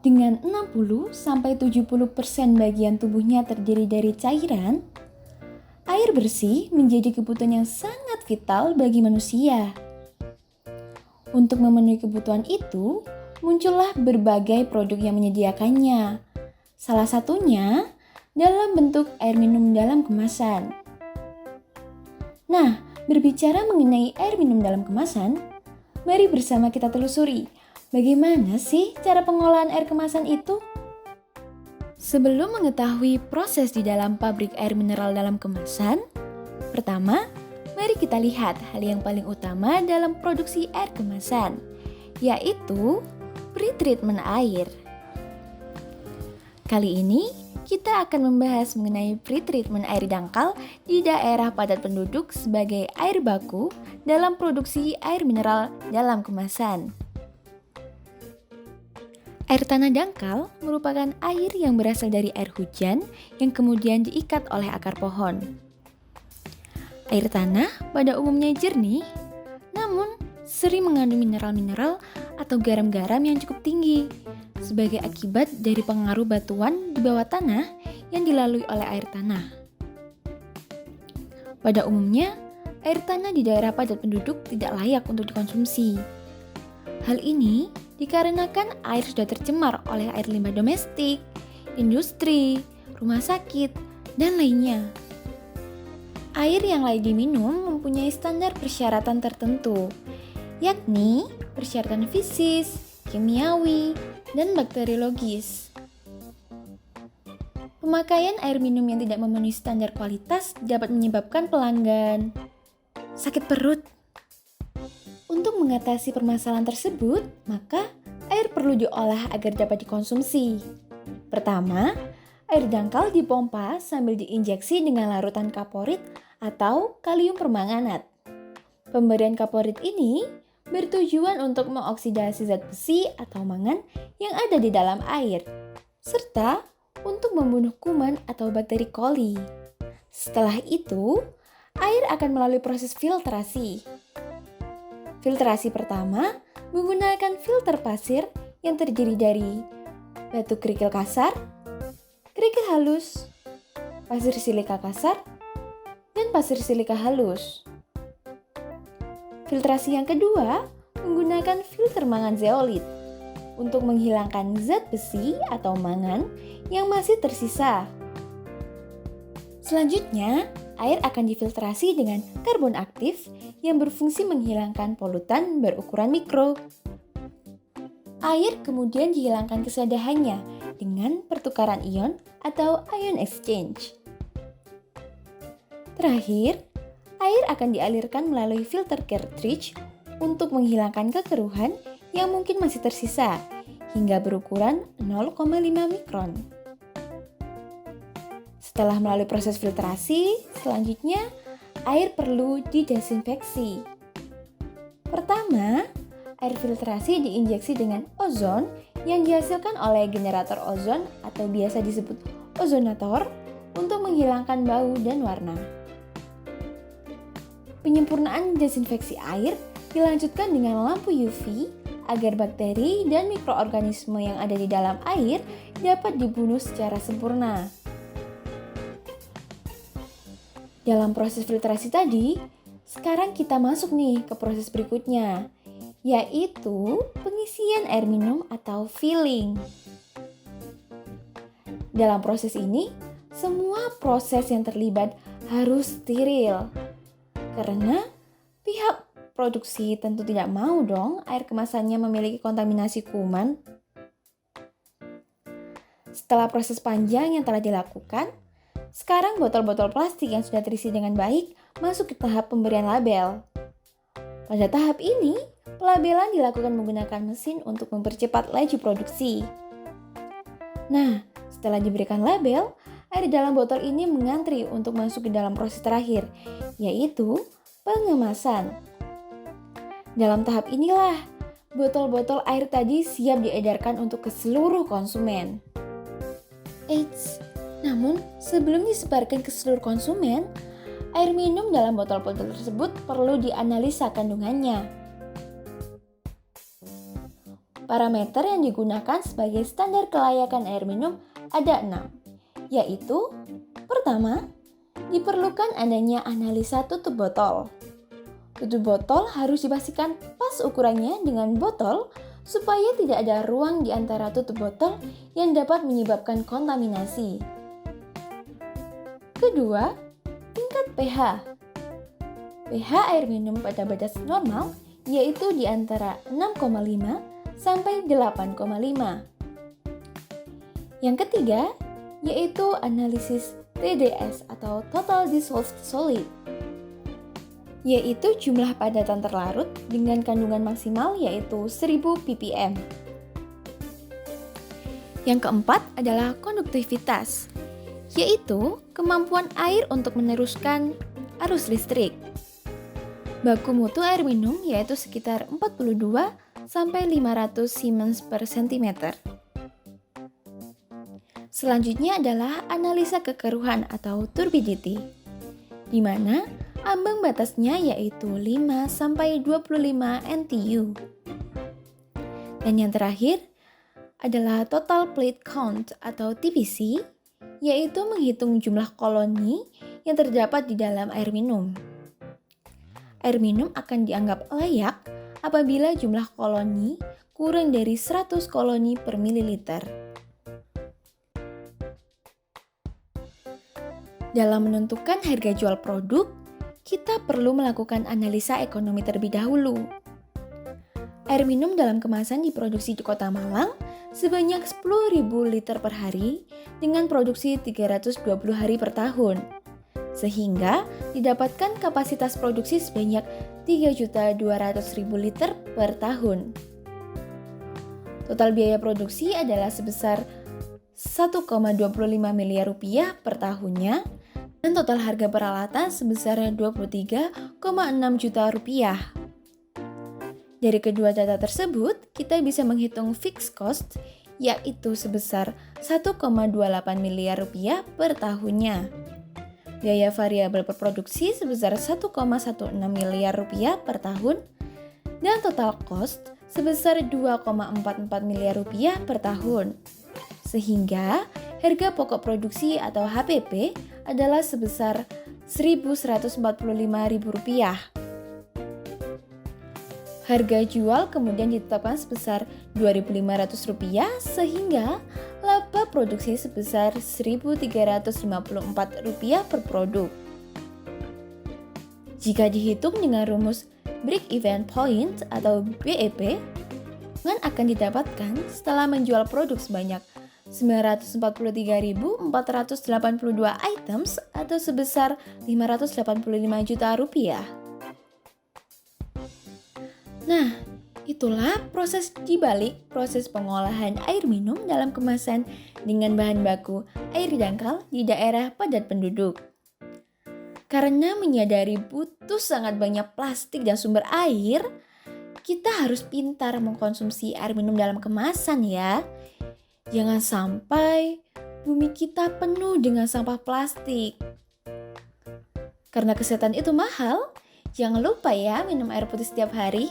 Dengan 60-70% bagian tubuhnya terdiri dari cairan, air bersih menjadi kebutuhan yang sangat vital bagi manusia. Untuk memenuhi kebutuhan itu, muncullah berbagai produk yang menyediakannya. Salah satunya dalam bentuk air minum dalam kemasan. Nah, berbicara mengenai air minum dalam kemasan, mari bersama kita telusuri bagaimana sih cara pengolahan air kemasan itu? Sebelum mengetahui proses di dalam pabrik air mineral dalam kemasan, pertama, mari kita lihat hal yang paling utama dalam produksi air kemasan, yaitu pretreatment air. Kali ini, kita akan membahas mengenai pretreatment air dangkal di daerah padat penduduk sebagai air baku dalam produksi air mineral dalam kemasan. Air tanah dangkal merupakan air yang berasal dari air hujan yang kemudian diikat oleh akar pohon. Air tanah pada umumnya jernih, namun sering mengandung mineral-mineral atau garam-garam yang cukup tinggi sebagai akibat dari pengaruh batuan di bawah tanah yang dilalui oleh air tanah. Pada umumnya, air tanah di daerah padat penduduk tidak layak untuk dikonsumsi. Hal ini dikarenakan air sudah tercemar oleh air limbah domestik, industri, rumah sakit, dan lainnya. Air yang layak diminum mempunyai standar persyaratan tertentu, yakni persyaratan fisis, kimiawi, dan bakteriologis. Pemakaian air minum yang tidak memenuhi standar kualitas dapat menyebabkan pelanggan sakit perut. Untuk mengatasi permasalahan tersebut, maka air perlu diolah agar dapat dikonsumsi. Pertama, air dangkal dipompa sambil diinjeksi dengan larutan kaporit atau kalium permanganat. Pemberian kaporit ini bertujuan untuk mengoksidasi zat besi atau mangan yang ada di dalam air, serta untuk membunuh kuman atau bakteri coli. Setelah itu, air akan melalui proses filtrasi. Filtrasi pertama menggunakan filter pasir yang terdiri dari batu kerikil kasar, kerikil halus, pasir silika kasar, dan pasir silika halus. Filtrasi yang kedua menggunakan filter mangan zeolit untuk menghilangkan zat besi atau mangan yang masih tersisa. Selanjutnya, air akan difiltrasi dengan karbon aktif yang berfungsi menghilangkan polutan berukuran mikro. Air kemudian dihilangkan kesedahannya dengan pertukaran ion atau ion exchange. Terakhir, air akan dialirkan melalui filter cartridge untuk menghilangkan kekeruhan yang mungkin masih tersisa hingga berukuran 0,5 mikron. Setelah melalui proses filtrasi, selanjutnya air perlu didesinfeksi. Pertama, air filtrasi diinjeksi dengan ozon yang dihasilkan oleh generator ozon atau biasa disebut ozonator untuk menghilangkan bau dan warna. Penyempurnaan desinfeksi air dilanjutkan dengan lampu UV agar bakteri dan mikroorganisme yang ada di dalam air dapat dibunuh secara sempurna. Dalam proses filtrasi tadi, sekarang kita masuk nih ke proses berikutnya, yaitu pengisian air minum atau filling. Dalam proses ini, semua proses yang terlibat harus steril. Karena pihak produksi tentu tidak mau dong air kemasannya memiliki kontaminasi kuman. Setelah proses panjang yang telah dilakukan, sekarang botol-botol plastik yang sudah terisi dengan baik masuk ke tahap pemberian label. Pada tahap ini, pelabelan dilakukan menggunakan mesin untuk mempercepat laju produksi. Nah, setelah diberikan label, air dalam botol ini mengantri untuk masuk ke dalam proses terakhir, yaitu pengemasan. Dalam tahap inilah, botol-botol air tadi siap diedarkan untuk ke seluruh konsumen. Eits, namun sebelum disebarkan ke seluruh konsumen, air minum dalam botol-botol tersebut perlu dianalisa kandungannya. Parameter yang digunakan sebagai standar kelayakan air minum ada 6, yaitu pertama, diperlukan adanya analisa tutup botol. Tutup botol harus dipastikan pas ukurannya dengan botol supaya tidak ada ruang di antara tutup botol yang dapat menyebabkan kontaminasi. Kedua, tingkat pH. pH air minum pada batas normal yaitu di antara 6,5 sampai 8,5. Yang ketiga, yaitu analisis TDS atau Total Dissolved Solid, yaitu jumlah padatan terlarut dengan kandungan maksimal yaitu 1000 ppm. Yang keempat adalah konduktivitas, yaitu kemampuan air untuk meneruskan arus listrik. Baku mutu air minum yaitu sekitar 42 sampai 500 Siemens per cm. Selanjutnya adalah analisa kekeruhan atau turbidity, di mana ambang batasnya yaitu 5 sampai 25 NTU. Dan yang terakhir adalah total plate count atau TPC, yaitu menghitung jumlah koloni yang terdapat di dalam air minum. Air minum akan dianggap layak apabila jumlah koloni kurang dari 100 koloni per mililiter. Dalam menentukan harga jual produk, kita perlu melakukan analisa ekonomi terlebih dahulu. Air minum dalam kemasan diproduksi di Kota Malang sebanyak 10.000 liter per hari dengan produksi 320 hari per tahun, sehingga didapatkan kapasitas produksi sebanyak 3.200.000 liter per tahun. Total biaya produksi adalah sebesar 1,25 miliar rupiah per tahunnya, dan total harga peralatan sebesar 23,6 juta rupiah. Dari kedua data tersebut, kita bisa menghitung fixed cost, yaitu sebesar 1,28 miliar rupiah per tahunnya. Biaya variabel per produksi sebesar 1,16 miliar rupiah per tahun, dan total cost sebesar 2,44 miliar rupiah per tahun. Sehingga harga pokok produksi atau HPP adalah sebesar Rp1.145.000. Harga jual kemudian ditetapkan sebesar Rp2.500 sehingga laba produksi sebesar Rp1.354 per produk. Jika dihitung dengan rumus break-even point atau BEP, keuntungan akan didapatkan setelah menjual produk sebanyak 943.482 items atau sebesar 585 juta rupiah. Nah, itulah proses dibalik proses pengolahan air minum dalam kemasan dengan bahan baku air dangkal di daerah padat penduduk. Karena menyadari butuh sangat banyak plastik dan sumber air, kita harus pintar mengkonsumsi air minum dalam kemasan ya. Jangan sampai bumi kita penuh dengan sampah plastik. Karena kesehatan itu mahal, jangan lupa ya minum air putih setiap hari.